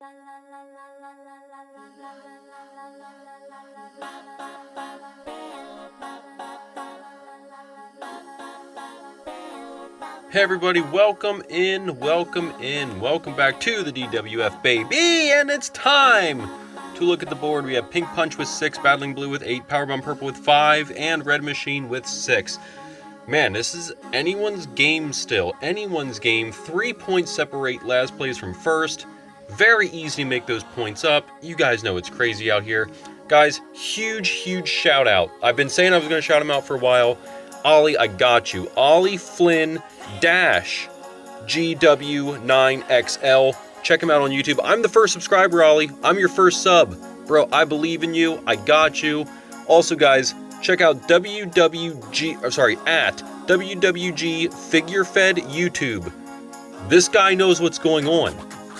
Hey everybody, welcome back to the DWF baby, and it's time to look at the board. We have Pink Punch with 6, Battling Blue with 8, Powerbomb Purple with 5, and Red Machine with 6. Man, this is anyone's game still, anyone's game. 3 points separate last place from first. Very easy to make those points up. You guys know it's crazy out here. Guys, huge shout out. I've been saying I was going to shout him out for a while. Ollie, I got you. Ollie Flynn GW9XL. Check him out on YouTube. I'm the first subscriber, Ollie. I'm your first sub. Bro, I believe in you. I got you. Also, guys, check out at WWG Figure Fed YouTube. This guy knows what's going on.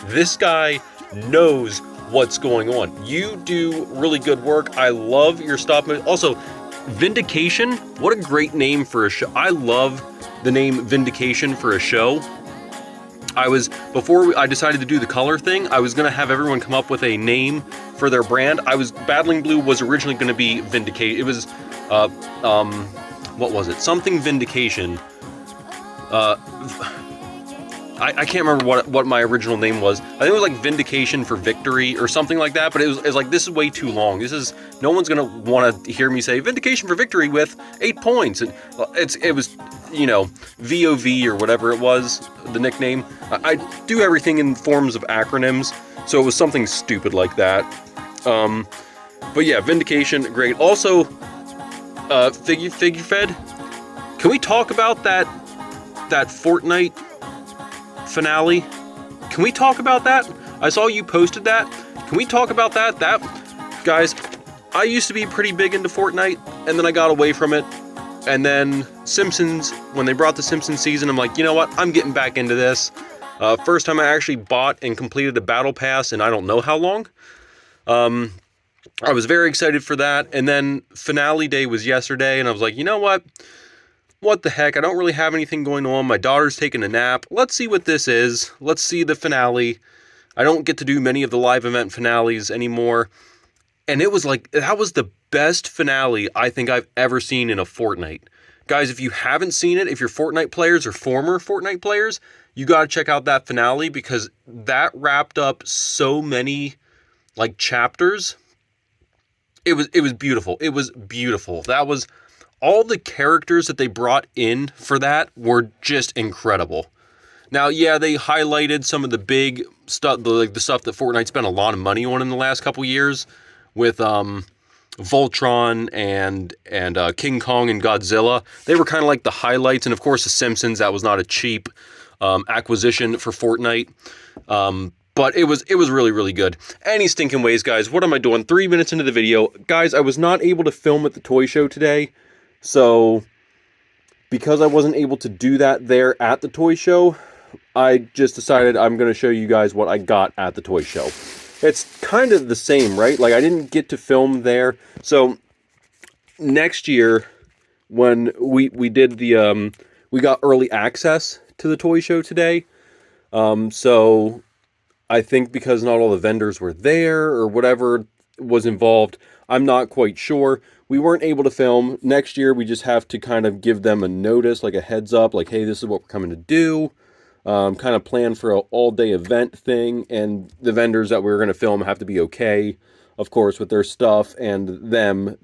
This guy knows what's going on. You do really good work. I love your stop motion. Also, Vindication, what a great name for a show. I love the name Vindication for a show. Before I decided to do the color thing, I was going to have everyone come up with a name for their brand. Battling Blue was originally going to be Vindicate. It was, what was it? Something Vindication. I can't remember what my original name was. I think it was like Vindication for Victory or something like that, but it was like, this is way too long. No one's going to want to hear me say Vindication for Victory with 8 points. It was, VOV or whatever it was, the nickname. I do everything in forms of acronyms, so it was something stupid like that. But yeah, Vindication, great. Also, Figure Fed, can we talk about that Fortnite finale? Can we talk about that? I saw you posted that. Can we talk about that? Guys, I used to be pretty big into Fortnite, and then I got away from it. And then Simpsons, when they brought the Simpsons season, I'm like, you know what? I'm getting back into this. First time I actually bought and completed a battle pass in I don't know how long. I was very excited for that. And then finale day was yesterday, and I was like, you know what? What the heck? I don't really have anything going on. My daughter's taking a nap. Let's see what this is. Let's see the finale. I don't get to do many of the live event finales anymore. And it was like, that was the best finale I think I've ever seen in a Fortnite. Guys, if you haven't seen it, if you're Fortnite players or former Fortnite players, you got to check out that finale because that wrapped up so many like chapters. It was beautiful. It was beautiful. That was all the characters that they brought in for that were just incredible. Now, yeah, they highlighted some of the big stuff, the stuff that Fortnite spent a lot of money on in the last couple years with Voltron and King Kong and Godzilla. They were kind of like the highlights, and of course, The Simpsons. That was not a cheap acquisition for Fortnite. But it was really good. Any stinking ways, guys. What am I doing? 3 minutes into the video, guys. I was not able to film at the toy show today. So, because I wasn't able to do that there at the toy show, I just decided I'm going to show you guys what I got at the toy show. It's kind of the same, right? Like, I didn't get to film there. So, next year, when we did we got early access to the toy show today. So, I think because not all the vendors were there or whatever was involved, I'm not quite sure. We weren't able to film. Next year, we just have to kind of give them a notice, like a heads up, like, hey, this is what we're coming to do. Kind of plan for an all-day event thing, and the vendors that we're going to film have to be okay, of course, with their stuff and them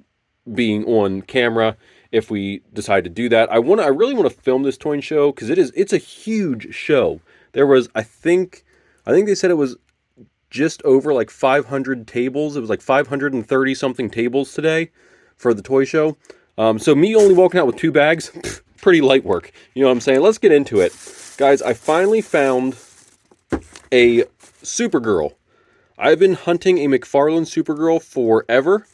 being on camera if we decide to do that. I really want to film this toy show because it's a huge show. There was, I think they said it was just over like 500 tables. It was like 530 something tables today for the toy show. So me only walking out with 2 bags, pretty light work. You know what I'm saying? Let's get into it. Guys, I finally found a Supergirl. I've been hunting a McFarlane Supergirl forever.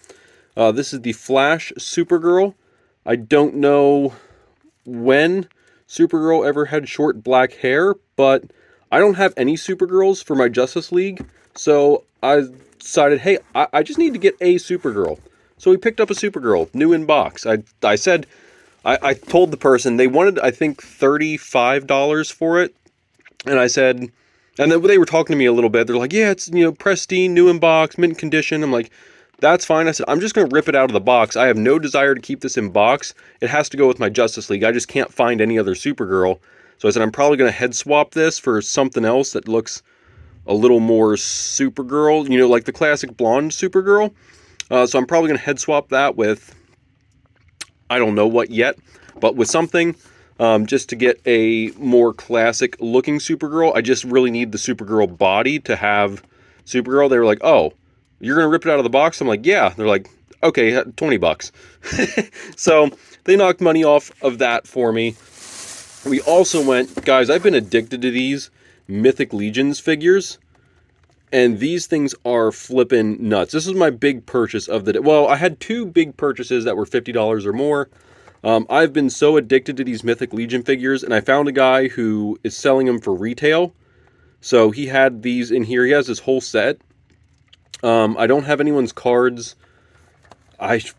This is the Flash Supergirl. I don't know when Supergirl ever had short black hair, but I don't have any Supergirls for my Justice League. So I decided, hey, I just need to get a Supergirl. So we picked up a Supergirl, new in box. I said, I told the person, they wanted, I think, $35 for it. And I said, And then they were talking to me a little bit. They're like, yeah, it's, pristine, new in box, mint condition. I'm like, that's fine. I said, I'm just going to rip it out of the box. I have no desire to keep this in box. It has to go with my Justice League. I just can't find any other Supergirl. So I said, I'm probably going to head swap this for something else that looks a little more Supergirl, like the classic blonde Supergirl. So I'm probably going to head swap that with, I don't know what yet, but with something. Just to get a more classic looking Supergirl. I just really need the Supergirl body to have Supergirl. They were like, oh, you're going to rip it out of the box? I'm like, yeah. They're like, okay, $20. So they knocked money off of that for me. We also went, guys, I've been addicted to these Mythic Legions figures. And these things are flipping nuts. This is my big purchase of the day. Well, I had two big purchases that were $50 or more. I've been so addicted to these Mythic Legion figures, and I found a guy who is selling them for retail. So he had these in here. He has this whole set. I don't have anyone's cards. That's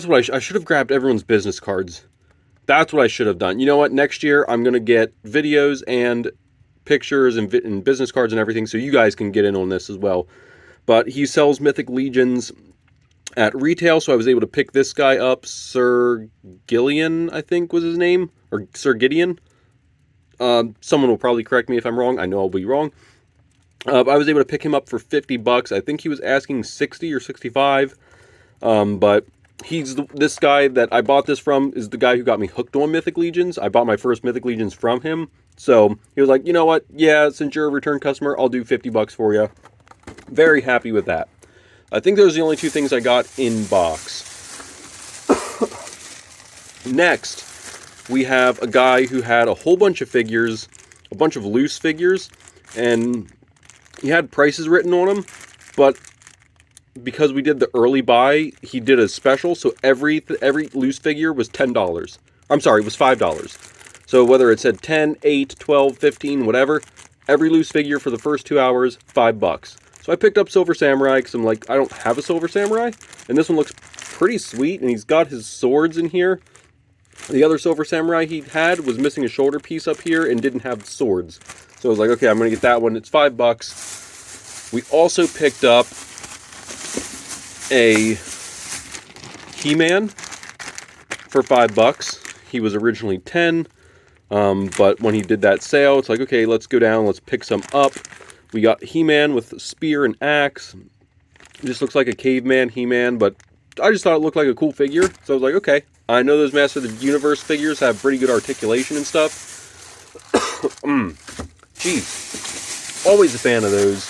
what I should have grabbed everyone's business cards. That's what I should have done. You know what? Next year, I'm going to get videos and pictures and business cards and everything, so you guys can get in on this as well. But he sells Mythic Legions at retail, so I was able to pick this guy up. Sir Gillian, I think was his name, or Sir Gideon. Someone will probably correct me if I'm wrong. I know I'll be wrong. I was able to pick him up for $50. I think he was asking 60 or 65. But this guy that I bought this from is the guy who got me hooked on Mythic Legions. I bought my first Mythic Legions from him. So he was like, you know what? Yeah, since you're a return customer, I'll do $50 for you. Very happy with that. I think those are the only two things I got in box. Next, we have a guy who had a whole bunch of figures, a bunch of loose figures, and he had prices written on them, but because we did the early buy, he did a special, so every loose figure was $10. I'm sorry, it was $5. So whether it said 10, 8, 12, 15, whatever, every loose figure for the first 2 hours, $5. So I picked up Silver Samurai because I'm like, I don't have a Silver Samurai. And this one looks pretty sweet. And he's got his swords in here. The other Silver Samurai he had was missing a shoulder piece up here and didn't have swords. So I was like, okay, I'm going to get that one. It's $5. We also picked up a He-Man for $5. He was originally 10. But when he did that sale, it's like, okay, let's go down. Let's pick some up. We got He-Man with spear and axe. It just looks like a caveman He-Man, but I just thought it looked like a cool figure. So I was like, okay. I know those Master of the Universe figures have pretty good articulation and stuff. Jeez. Always a fan of those.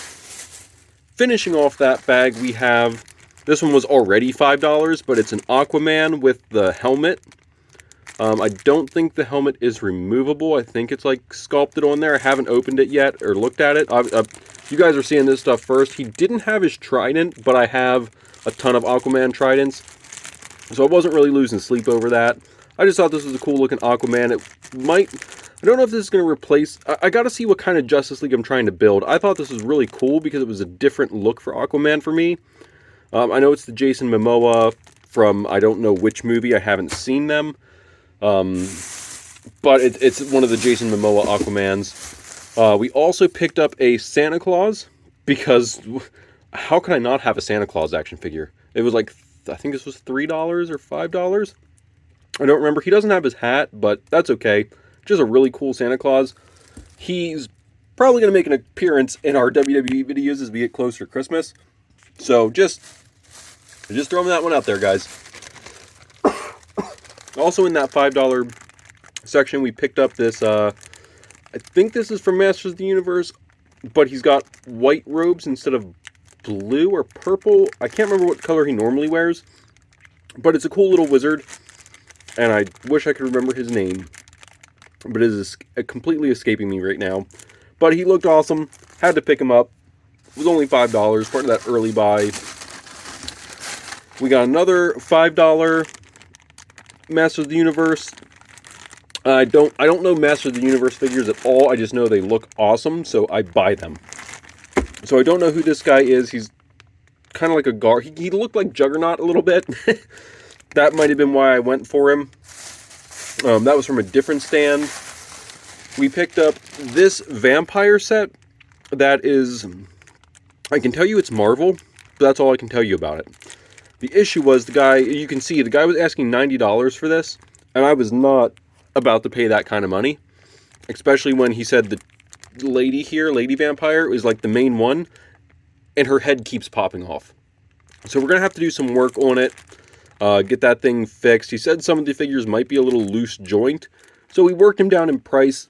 Finishing off that bag, we have... This one was already $5, but it's an Aquaman with the helmet. I don't think the helmet is removable. I think it's like sculpted on there. I haven't opened it yet or looked at it. You guys are seeing this stuff first. He didn't have his trident, but I have a ton of Aquaman tridents. So I wasn't really losing sleep over that. I just thought this was a cool looking Aquaman. It might... I don't know if this is going to replace... I got to see what kind of Justice League I'm trying to build. I thought this was really cool because it was a different look for Aquaman for me. I know it's the Jason Momoa from I don't know which movie. I haven't seen them. But it's one of the Jason Momoa Aquamans. We also picked up a Santa Claus because how can I not have a Santa Claus action figure? It was like, I think this was $3 or $5. I don't remember. He doesn't have his hat, but that's okay. Just a really cool Santa Claus. He's probably going to make an appearance in our WWE videos as we get closer to Christmas. So just throwing that one out there, guys. Also in that $5 section, we picked up this, I think this is from Masters of the Universe, but he's got white robes instead of blue or purple. I can't remember what color he normally wears, but it's a cool little wizard, and I wish I could remember his name, but it is completely escaping me right now. But he looked awesome, had to pick him up. It was only $5, part of that early buy. We got another $5 Master of the Universe. I don't know Master of the Universe figures at all. I just know they look awesome, so I buy them. So I don't know who this guy is. He's kind of like a guard. He looked like Juggernaut a little bit. That might have been why I went for him. That was from a different stand. We picked up this vampire set. that is, I can tell you it's Marvel, but that's all I can tell you about it. The issue was the guy, you can see, the guy was asking $90 for this, and I was not about to pay that kind of money, especially when he said the lady here, Lady Vampire, is like the main one, and her head keeps popping off. So we're going to have to do some work on it, get that thing fixed. He said some of the figures might be a little loose joint, so we worked him down in price.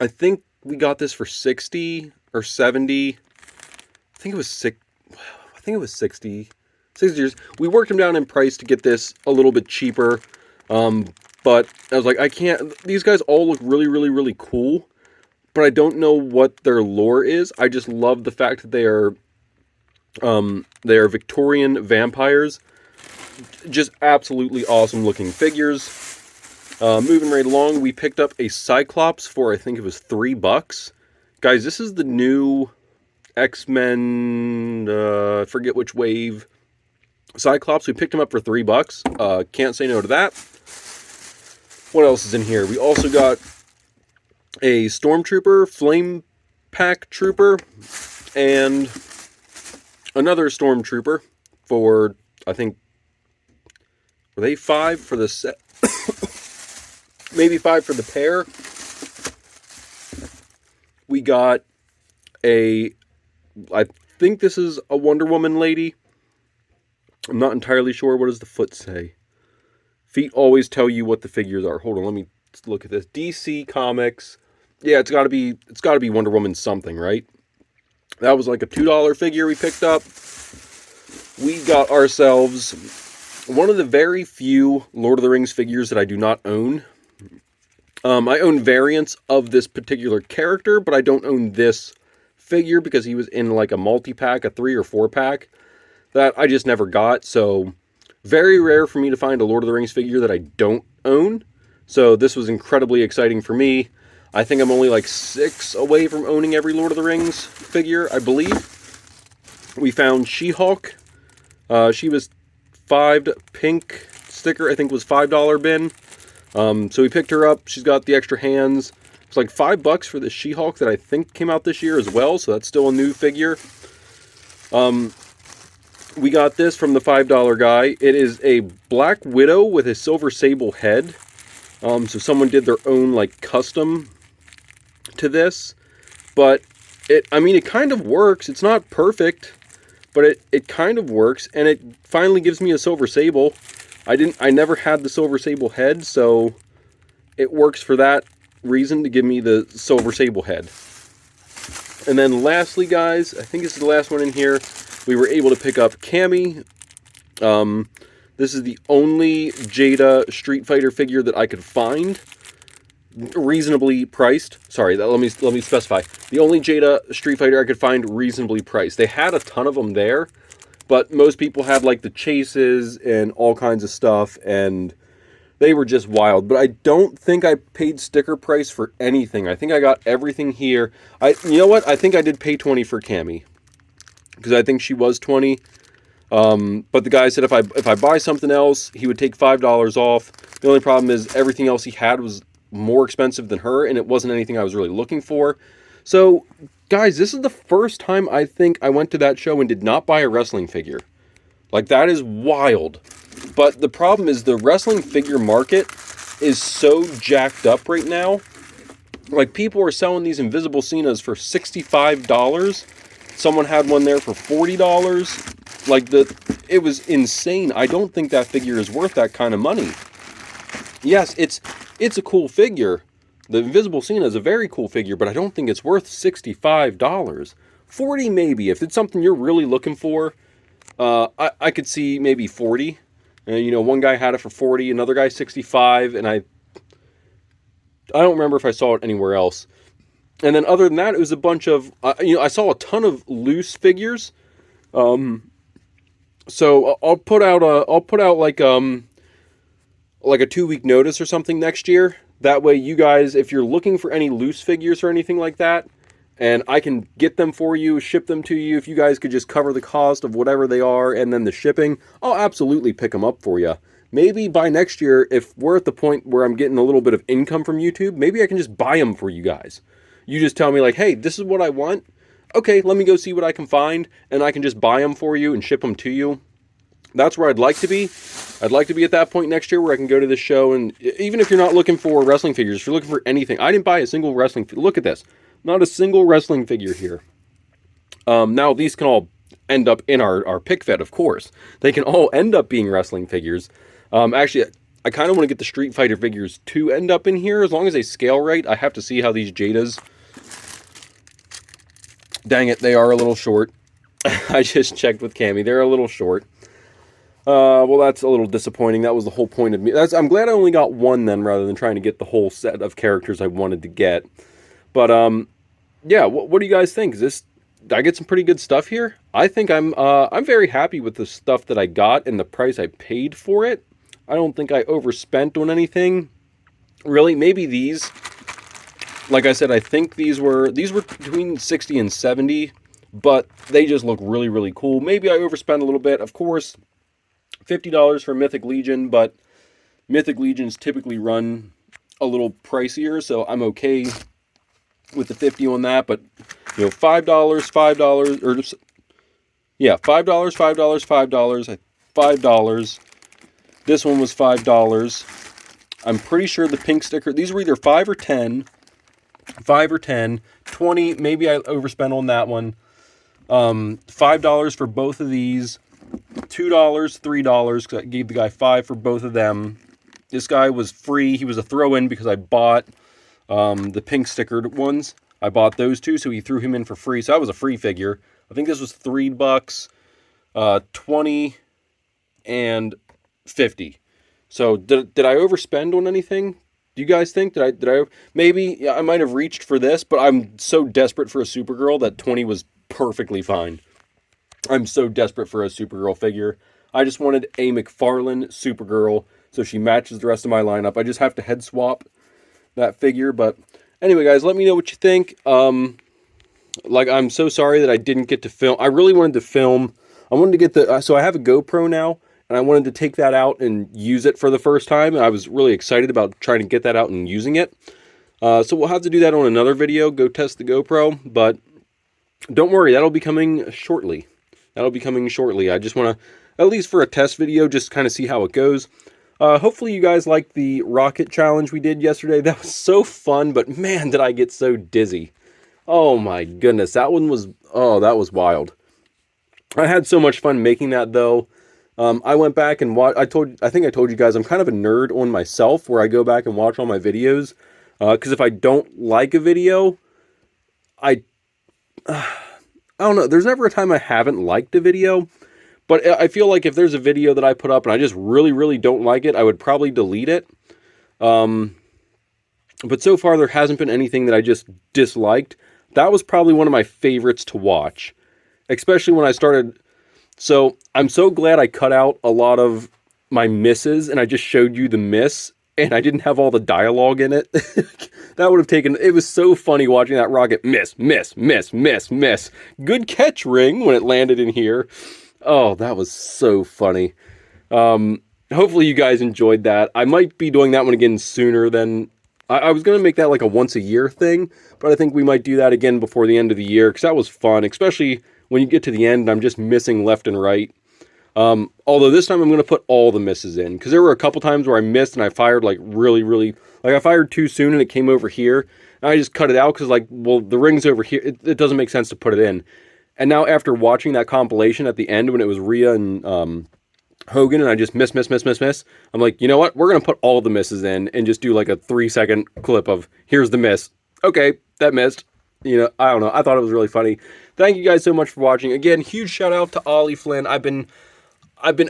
I think we got this for 60 or 70. I think it was 60. 60 years. We worked him down in price to get this a little bit cheaper. But I was like, I can't, these guys all look really, really, really cool, but I don't know what their lore is. I just love the fact that they are Victorian vampires. Just absolutely awesome looking figures. Moving right along, we picked up a Cyclops for, I think it was $3. Guys, this is the new X-Men, forget which wave, Cyclops. We picked him up for $3. Can't say no to that. What else is in here? We also got a Stormtrooper, Flame Pack Trooper, and another Stormtrooper for, I think, were they $5 for the set? Maybe $5 for the pair. We got I think this is a Wonder Woman lady. I'm not entirely sure. What does the foot say? Feet always tell you what the figures are. Hold on, let me look at this. DC Comics. Yeah, it's got to be Wonder Woman something, right? That was like a $2 figure we picked up. We got ourselves one of the very few Lord of the Rings figures that I do not own. I own variants of this particular character, but I don't own this figure because he was in like a multi-pack, a 3 or 4 pack that I just never got. So very rare for me to find a Lord of the Rings figure that I don't own. So this was incredibly exciting for me. I think I'm only like 6 away from owning every Lord of the Rings figure, I believe. We found She-Hulk. She was $5. Pink sticker, I think, was $5 bin. So we picked her up. She's got the extra hands. It's like $5 for the She-Hulk that I think came out this year as well. So that's still a new figure. We got this from the $5 guy. It is a Black Widow with a Silver Sable head. So someone did their own like custom to this. But it kind of works. It's not perfect, but it kind of works. And it finally gives me a Silver Sable. I never had the Silver Sable head, so it works for that reason to give me the Silver Sable head. And then lastly, guys, I think this is the last one in here. We were able to pick up Cammy. This is the only Jada Street Fighter figure that I could find reasonably priced. Sorry, let me specify. The only Jada Street Fighter I could find reasonably priced. They had a ton of them there, but most people had like the chases and all kinds of stuff, and they were just wild. But I don't think I paid sticker price for anything. I think I got everything here. You know what? I think I did pay $20 for Cammy, because I think she was $20. But the guy said if I buy something else, he would take $5 off. The only problem is everything else he had was more expensive than her, and it wasn't anything I was really looking for. So, guys, this is the first time I think I went to that show and did not buy a wrestling figure. Like, that is wild. But the problem is the wrestling figure market is so jacked up right now. Like, people are selling these Invisible Cenas for $65. Someone had one there for $40. Like, it was insane. I don't think that figure is worth that kind of money. Yes, it's a cool figure. The Invisible Cena is a very cool figure, but I don't think it's worth $65. $40 maybe. If it's something you're really looking for, I could see maybe $40. And, one guy had it for $40, another guy $65, and I don't remember if I saw it anywhere else. And then other than that, it was a bunch of, I saw a ton of loose figures. So I'll put out like a 2-week notice or something next year. That way you guys, if you're looking for any loose figures or anything like that, and I can get them for you, ship them to you, if you guys could just cover the cost of whatever they are and then the shipping, I'll absolutely pick them up for you. Maybe by next year, if we're at the point where I'm getting a little bit of income from YouTube, maybe I can just buy them for you guys. You just tell me like, hey, this is what I want. okay, let me go see what I can find, and I can just buy them for you and ship them to you. That's where I'd like to be. I'd like to be at that point next year where I can go to this show, and even if you're not looking for wrestling figures, if you're looking for anything, I didn't buy a single wrestling figure. Look at this. Not a single wrestling figure here. Now, these can all end up in our pick fed, of course. They can all end up being wrestling figures. Actually, I kind of want to get the Street Fighter figures to end up in here, as long as they scale right. I have to see how these Jadas... Dang it, they are a little short. I just checked with Cammy. They're a little short. Well, that's a little disappointing. That was the whole point of me. I'm glad I only got one then, rather than trying to get the whole set of characters I wanted to get. But, yeah, what do you guys think? Did I get some pretty good stuff here? I think I'm very happy with the stuff that I got and the price I paid for it. I don't think I overspent on anything. Really, maybe these. Like I said, I think these were between 60 and 70, but they just look really, really cool. Maybe I overspent a little bit. Of course, $50 for Mythic Legion, but Mythic Legions typically run a little pricier, so I'm okay with the 50 on that. But, you know, $5, or just, yeah, $5, $5, $5. This one was $5. I'm pretty sure the pink sticker, these were either 5 or 10. 5 or 10, 20, maybe I overspent on that one. $5 for both of these, $2, $3, because I gave the guy 5 for both of them. This guy was free. He was a throw-in because I bought the pink stickered ones. I bought those two, so he threw him in for free. So that was a free figure. I think this was $3, 20, and 50. So did I overspend on anything? Do you guys think maybe I might have reached for this, but I'm so desperate for a Supergirl that 20 was perfectly fine. I'm so desperate for a Supergirl figure. I just wanted a McFarlane Supergirl, so she matches the rest of my lineup. I just have to head swap that figure, but anyway, guys, let me know what you think. Like, I'm so sorry that I didn't get to film. I really wanted to film. I wanted to get so I have a GoPro now, and I wanted to take that out and use it for the first time. And I was really excited about trying to get that out and using it. So we'll have to do that on another video, go test the GoPro. But don't worry, that'll be coming shortly. I just want to, at least for a test video, just kind of see how it goes. Hopefully you guys liked the rocket challenge we did yesterday. That was so fun, but man, did I get so dizzy. Oh my goodness, that was wild. I had so much fun making that, though. I went back and watched. I think I told you guys I'm kind of a nerd on myself, where I go back and watch all my videos. Because if I don't like a video, I don't know. There's never a time I haven't liked a video, but I feel like if there's a video that I put up and I just really, really don't like it, I would probably delete it. But so far there hasn't been anything that I just disliked. That was probably one of my favorites to watch, especially when I started. So I'm so glad I cut out a lot of my misses and I just showed you the miss and I didn't have all the dialogue in it. That would have taken, it was so funny watching that rocket miss, miss, miss, miss, miss. Good catch, Ring, when it landed in here. Oh, that was so funny. Hopefully you guys enjoyed that. I might be doing that one again sooner than, I was going to make that like a once a year thing, but I think we might do that again before the end of the year, because that was fun, especially when you get to the end, I'm just missing left and right. Although this time I'm going to put all the misses in, because there were a couple times where I missed and I fired like really, really, like I fired too soon and it came over here. And I just cut it out because like, well, the ring's over here. It doesn't make sense to put it in. And now after watching that compilation at the end when it was Rhea and Hogan and I just miss, I'm like, you know what? We're going to put all the misses in and just do like a 3-second clip of here's the miss. Okay, that missed. You know, I don't know. I thought it was really funny. Thank you guys so much for watching. Again, huge shout out to Ollie Flynn. I've been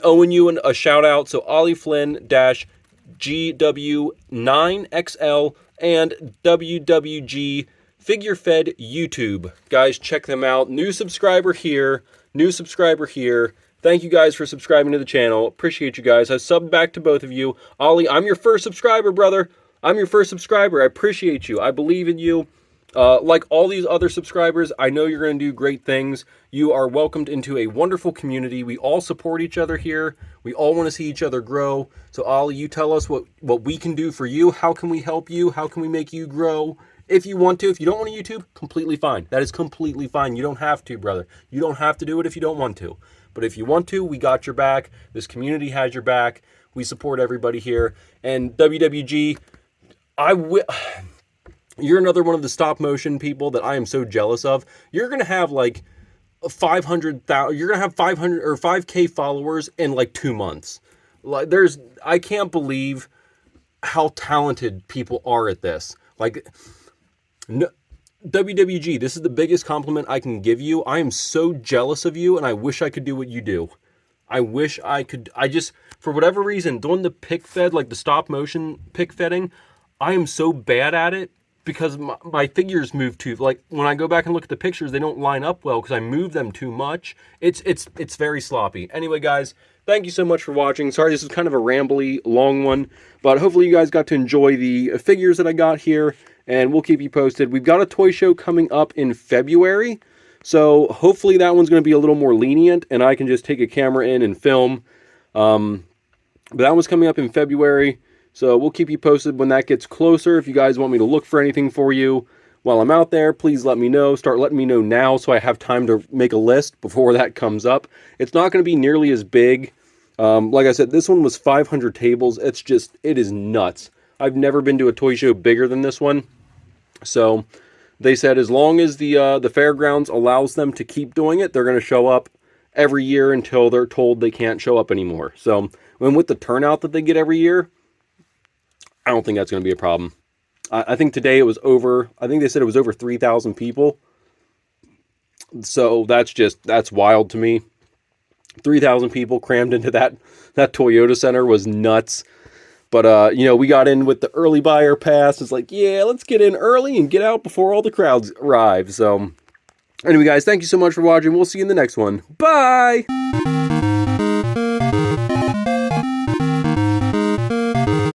owing you a shout out. So Ollie Flynn -GW9XL and WWG Figure Fed YouTube. Guys, check them out. New subscriber here. Thank you guys for subscribing to the channel. Appreciate you guys. I subbed back to both of you. Ollie, I'm your first subscriber, brother. I'm your first subscriber. I appreciate you. I believe in you. Like all these other subscribers, I know you're going to do great things. You are welcomed into a wonderful community. We all support each other here. We all want to see each other grow. So Ollie, you tell us what we can do for you. How can we help you? How can we make you grow? If you want to. If you don't want to YouTube, completely fine. That is completely fine. You don't have to, brother. You don't have to do it if you don't want to. But if you want to, we got your back. This community has your back. We support everybody here. And WWG, you're another one of the stop motion people that I am so jealous of. You're going to have like 500,000, you're going to have 500 or 5K followers in like 2 months. Like I can't believe how talented people are at this. Like, no, WWG, this is the biggest compliment I can give you. I am so jealous of you, and I wish I could do what you do. I wish I could. I just, for whatever reason, doing the pick fed, like the stop motion pick fedding, I am so bad at it because my figures move too. Like when I go back and look at the pictures, they don't line up well because I move them too much. It's very sloppy. Anyway, guys, thank you so much for watching. Sorry, this is kind of a rambly, long one, but hopefully you guys got to enjoy the figures that I got here, and we'll keep you posted. We've got a toy show coming up in February, so hopefully that one's going to be a little more lenient, and I can just take a camera in and film. But that one's coming up in February, so we'll keep you posted when that gets closer. If you guys want me to look for anything for you while I'm out there, please let me know. Start letting me know now so I have time to make a list before that comes up. It's not going to be nearly as big. Like I said, this one was 500 tables. It is nuts. I've never been to a toy show bigger than this one. So they said as long as the fairgrounds allows them to keep doing it, they're going to show up every year until they're told they can't show up anymore. So with the turnout that they get every year, I don't think that's going to be a problem. I think today it was over, I think they said it was over 3,000 people. So that's wild to me. 3,000 people crammed into that Toyota Center was nuts. But, we got in with the early buyer pass. It's like, yeah, let's get in early and get out before all the crowds arrive. So, anyway, guys, thank you so much for watching. We'll see you in the next one. Bye!